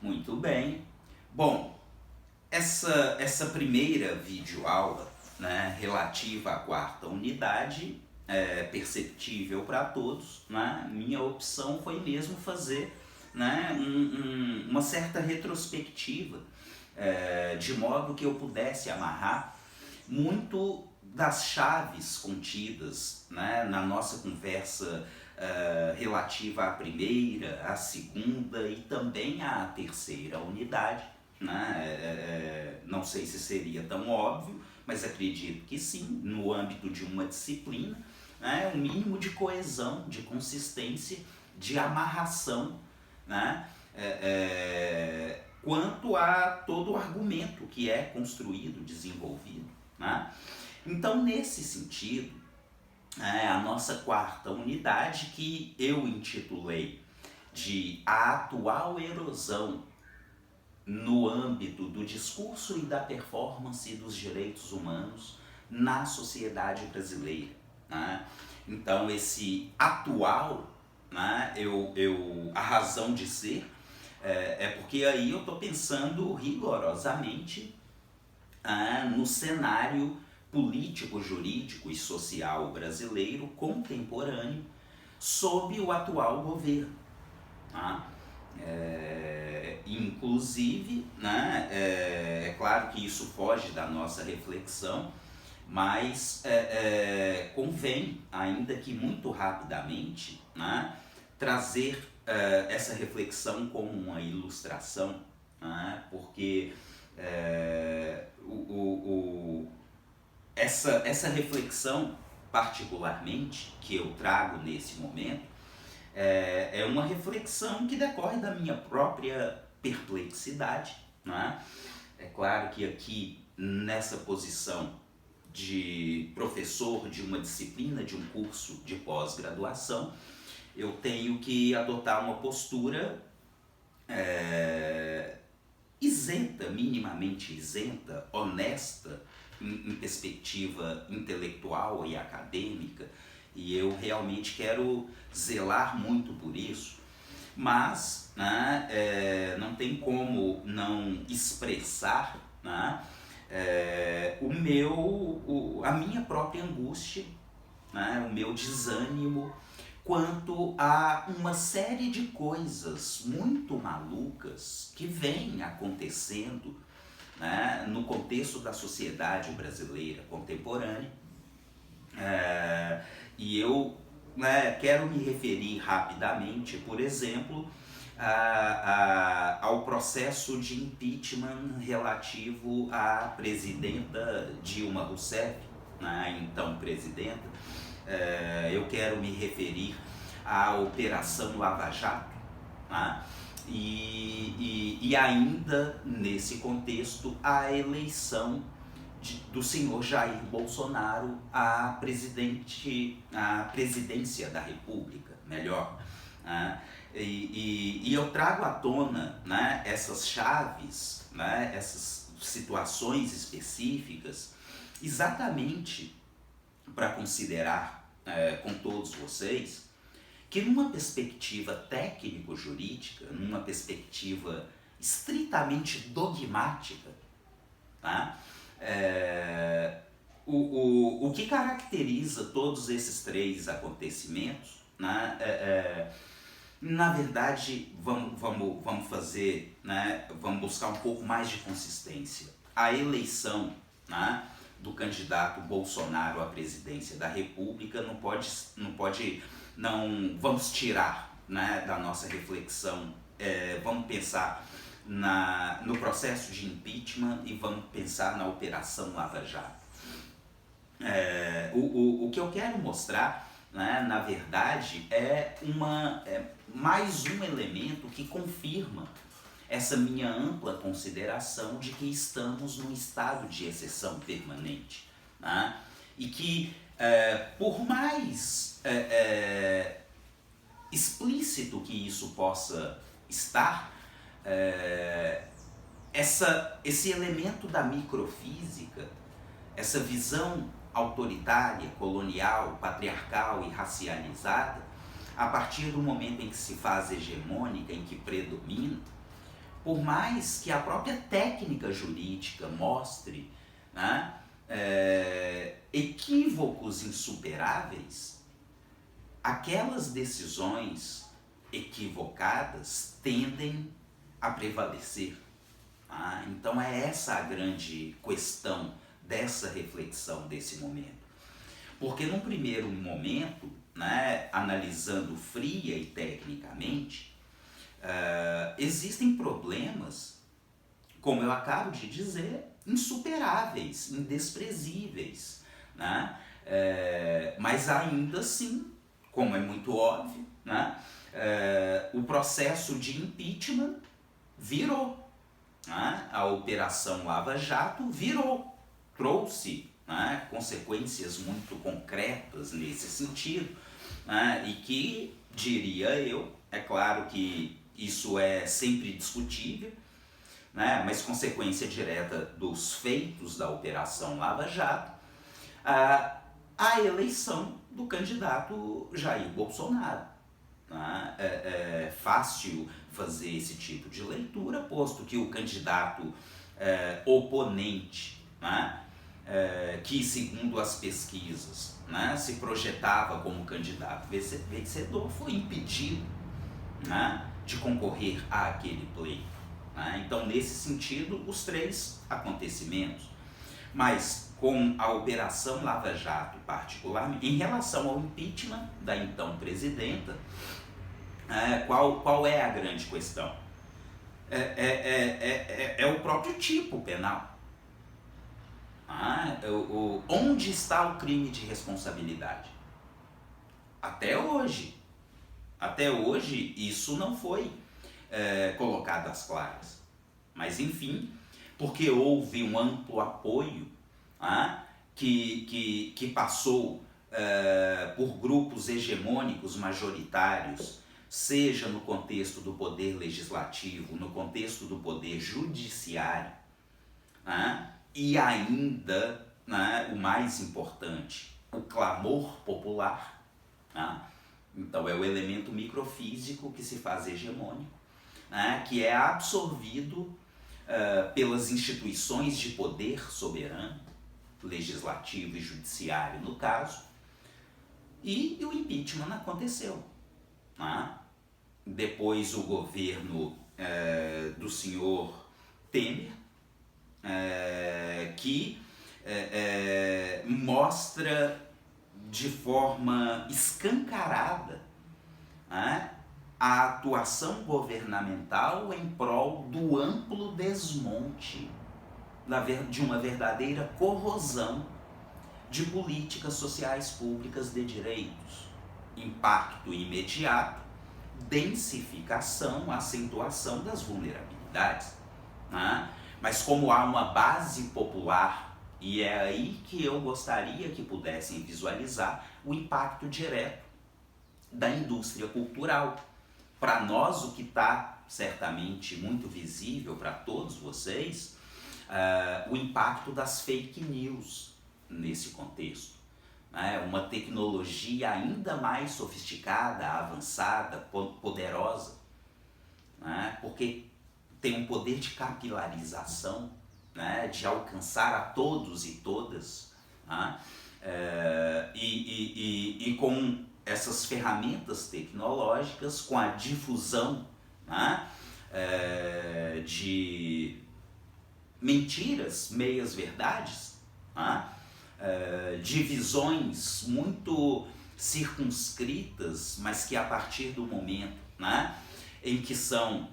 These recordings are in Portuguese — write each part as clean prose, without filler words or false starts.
Muito bem. Bom, essa primeira videoaula, né, relativa à quarta unidade é perceptível para todos, né? Minha opção foi mesmo fazer, né, uma certa retrospectiva, de modo que eu pudesse amarrar muito das chaves contidas, né, na nossa conversa relativa à primeira, à segunda e também à terceira unidade. Né? Não sei se seria tão óbvio, mas acredito que sim, no âmbito de uma disciplina, né, um mínimo de coesão, de consistência, de amarração, né, quanto a todo o argumento que é construído, desenvolvido. Né? Então, nesse sentido, a nossa quarta unidade, que eu intitulei de A Atual Erosão no âmbito do discurso e da performance dos direitos humanos na sociedade brasileira. Né? Então, esse atual, né, a razão de ser, é porque aí eu estou pensando rigorosamente no cenário político, jurídico e social brasileiro contemporâneo sob o atual governo. Tá? Inclusive, né, é claro que isso foge da nossa reflexão, mas convém, ainda que muito rapidamente, né, trazer essa reflexão como uma ilustração, né, porque essa reflexão, particularmente, que eu trago nesse momento, é uma reflexão que decorre da minha própria perplexidade. Né? É claro que aqui, nessa posição de professor de uma disciplina, de um curso de pós-graduação, eu tenho que adotar uma postura isenta, minimamente isenta, honesta, em perspectiva intelectual e acadêmica, e eu realmente quero zelar muito por isso, mas né, não tem como não expressar, né, a minha própria angústia, né, o meu desânimo quanto a uma série de coisas muito malucas que vêm acontecendo, né, no contexto da sociedade brasileira contemporânea. E eu, né, quero me referir rapidamente, por exemplo, ao processo de impeachment relativo à presidenta Dilma Rousseff, né, então presidenta. Eu quero me referir à Operação Lava Jato, né, e ainda nesse contexto a eleição do senhor Jair Bolsonaro à presidência da República, melhor. Né? E eu trago à tona, né, essas chaves, né, essas situações específicas, exatamente para considerar com todos vocês que numa perspectiva técnico-jurídica, numa perspectiva estritamente dogmática, tá? O que caracteriza todos esses três acontecimentos, né, na verdade, vamos fazer, né, vamos buscar um pouco mais de consistência. A eleição, né, do candidato Bolsonaro à presidência da República não vamos tirar, né, da nossa reflexão, vamos pensar no processo de impeachment e vamos pensar na Operação Lava Jato. O que eu quero mostrar, né, na verdade, é mais um elemento que confirma essa minha ampla consideração de que estamos num estado de exceção permanente. Né? E que, por mais explícito que isso possa estar, esse elemento da microfísica, essa visão autoritária, colonial, patriarcal e racializada, a partir do momento em que se faz hegemônica, em que predomina, por mais que a própria técnica jurídica mostre, né, equívocos insuperáveis, aquelas decisões equivocadas tendem a prevalecer. Tá? Então é essa a grande questão dessa reflexão desse momento. Porque num primeiro momento, né, analisando fria e tecnicamente, existem problemas, como eu acabo de dizer, insuperáveis, indesprezíveis, né? Mas ainda assim, como é muito óbvio, né, o processo de impeachment virou, né? A Operação Lava Jato virou, trouxe, né, consequências muito concretas nesse sentido, né, e que, diria eu, é claro que isso é sempre discutível, né, mas consequência direta dos feitos da Operação Lava Jato, a eleição do candidato Jair Bolsonaro. Né? É fácil fazer esse tipo de leitura, posto que o candidato oponente, né, que segundo as pesquisas, né, se projetava como candidato vencedor, foi impedido, né, de concorrer àquele pleito. Né? Então, nesse sentido, os três acontecimentos. Mas com a Operação Lava Jato, particularmente, em relação ao impeachment da então presidenta, qual é a grande questão? É o próprio tipo penal. Onde está o crime de responsabilidade? Até hoje isso não foi colocado às claras. Mas enfim, porque houve um amplo apoio que passou por grupos hegemônicos majoritários, seja no contexto do poder legislativo, no contexto do poder judiciário, e ainda, o mais importante, o clamor popular. Então é o elemento microfísico que se faz hegemônico, que é absorvido pelas instituições de poder soberano, legislativo e judiciário no caso, e o impeachment aconteceu. Depois o governo do senhor Temer, que mostra de forma escancarada a atuação governamental em prol do amplo desmonte de uma verdadeira corrosão de políticas sociais públicas de direitos. Impacto imediato, densificação, acentuação das vulnerabilidades. Mas como há uma base popular, e é aí que eu gostaria que pudessem visualizar o impacto direto da indústria cultural. Para nós, o que está certamente muito visível para todos vocês, o impacto das fake news nesse contexto. Uma tecnologia ainda mais sofisticada, avançada, poderosa, porque tem um poder de capilarização, de alcançar a todos e todas, e com essas ferramentas tecnológicas, com a difusão de mentiras, meias verdades, de visões muito circunscritas, mas que a partir do momento em que são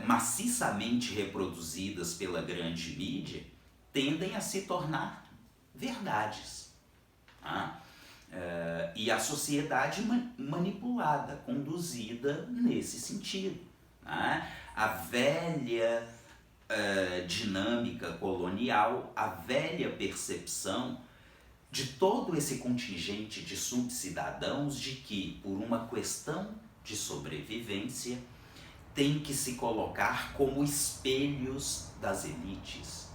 maciçamente reproduzidas pela grande mídia, tendem a se tornar verdades. E a sociedade manipulada, conduzida nesse sentido. A velha dinâmica colonial, a velha percepção de todo esse contingente de subcidadãos de que, por uma questão de sobrevivência, tem que se colocar como espelhos das elites.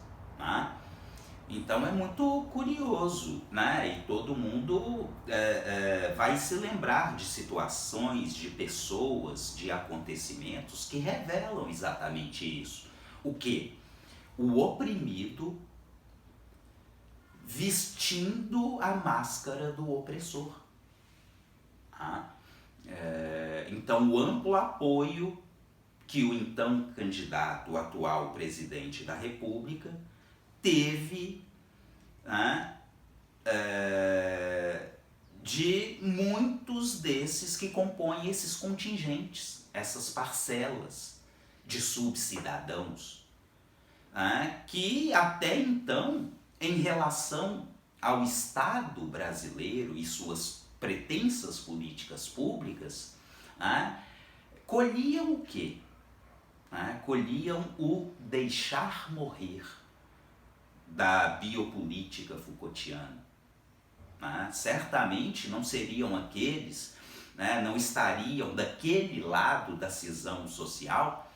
Então é muito curioso, né? E todo mundo vai se lembrar de situações, de pessoas, de acontecimentos que revelam exatamente isso. O quê? O oprimido vestindo a máscara do opressor. Tá? Então o amplo apoio que o então candidato, o atual presidente da República, teve, né, de muitos desses que compõem esses contingentes, essas parcelas de subcidadãos, né, que até então, em relação ao Estado brasileiro e suas pretensas políticas públicas, né, colhiam o quê? Né, colhiam o deixar morrer da biopolítica Foucaultiana. Né? Certamente não seriam aqueles, né, não estariam daquele lado da cisão social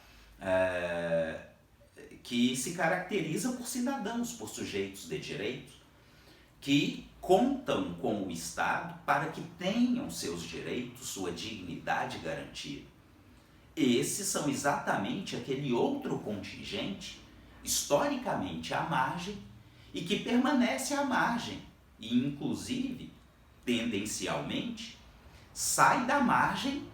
que se caracteriza por cidadãos, por sujeitos de direitos, que contam com o Estado para que tenham seus direitos, sua dignidade garantida. Esses são exatamente aquele outro contingente, historicamente à margem, e que permanece à margem, e inclusive, tendencialmente, sai da margem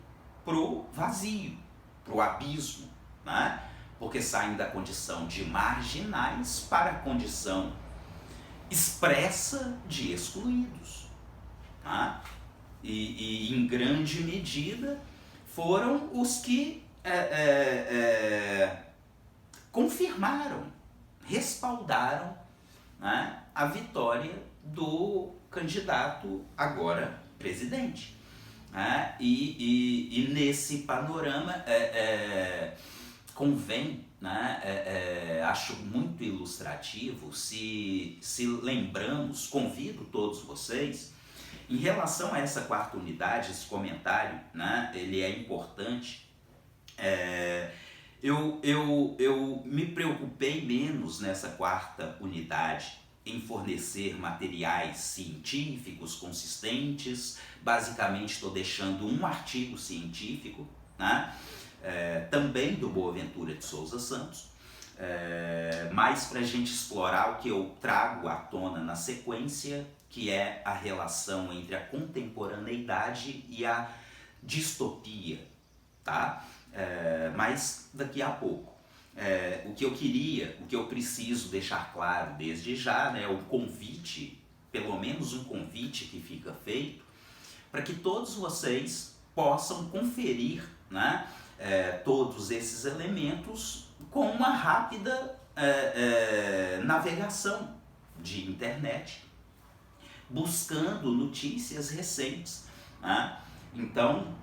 pro vazio, pro abismo, né? Porque saem da condição de marginais para a condição expressa de excluídos. Né? E em grande medida foram os que confirmaram, respaldaram, né, a vitória do candidato agora presidente. Né? E nesse panorama convém, né, acho muito ilustrativo se lembramos, convido todos vocês, em relação a essa quarta unidade, esse comentário, né, ele é importante. Eu me preocupei menos nessa quarta unidade em fornecer materiais científicos consistentes. Basicamente estou deixando um artigo científico, né, também do Boaventura de Souza Santos, mais para a gente explorar o que eu trago à tona na sequência, que é a relação entre a contemporaneidade e a distopia, tá? Mas daqui a pouco. O que eu queria, o que eu preciso deixar claro desde já, né, o convite, pelo menos um convite que fica feito, para que todos vocês possam conferir, né, todos esses elementos com uma rápida navegação de internet, buscando notícias recentes. Né? Então,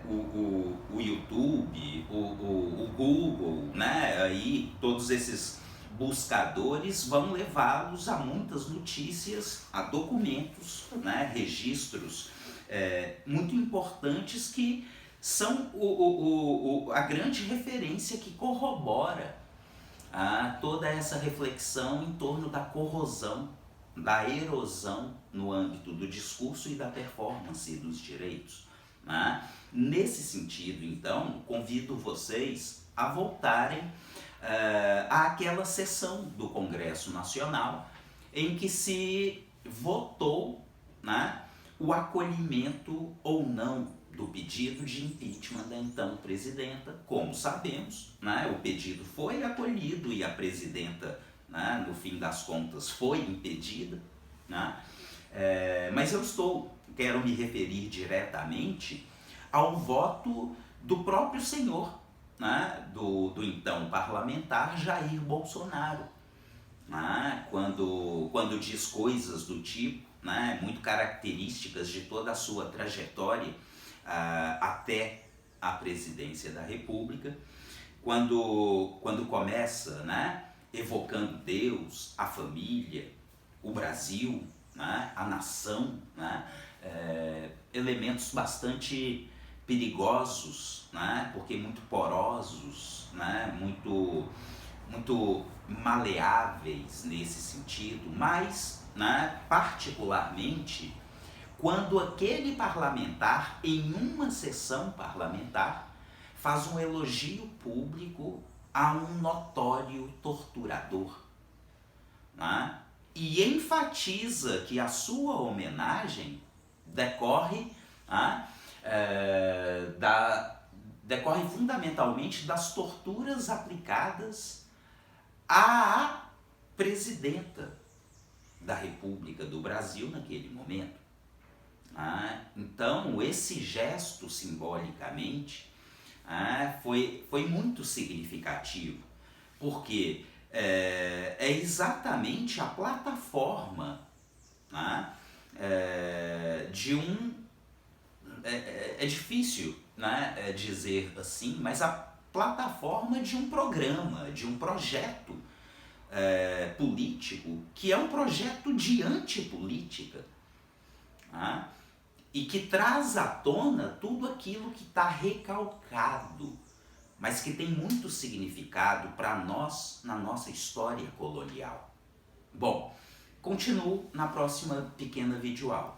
o YouTube, o Google, né, aí, todos esses buscadores vão levá-los a muitas notícias, a documentos, né, registros muito importantes que são a grande referência que corrobora toda essa reflexão em torno da corrosão, da erosão no âmbito do discurso e da performance dos direitos. Né? Nesse sentido, então, convido vocês a voltarem àquela sessão do Congresso Nacional em que se votou, né, o acolhimento ou não do pedido de impeachment da então presidenta. Como sabemos, né, o pedido foi acolhido e a presidenta, né, no fim das contas, foi impedida. Né? Mas quero me referir diretamente ao voto do próprio senhor, né, do então parlamentar Jair Bolsonaro, né, quando diz coisas do tipo, né, muito características de toda a sua trajetória até a presidência da República, quando começa, né, evocando Deus, a família, o Brasil, né, a nação, né, elementos bastante perigosos, né, porque muito porosos, né, muito muito maleáveis nesse sentido, mas, né, particularmente quando aquele parlamentar, em uma sessão parlamentar, faz um elogio público a um notório torturador, né? E enfatiza que a sua homenagem decorre, né, decorre fundamentalmente das torturas aplicadas à presidenta da República do Brasil naquele momento. Então, esse gesto, simbolicamente, foi muito significativo, porque é exatamente a plataforma, né, de um... É difícil, né, dizer assim, mas a plataforma de um programa, de um projeto político, que é um projeto de antipolítica, né, e que traz à tona tudo aquilo que está recalcado, mas que tem muito significado para nós na nossa história colonial. Bom, continuo na próxima pequena videoaula.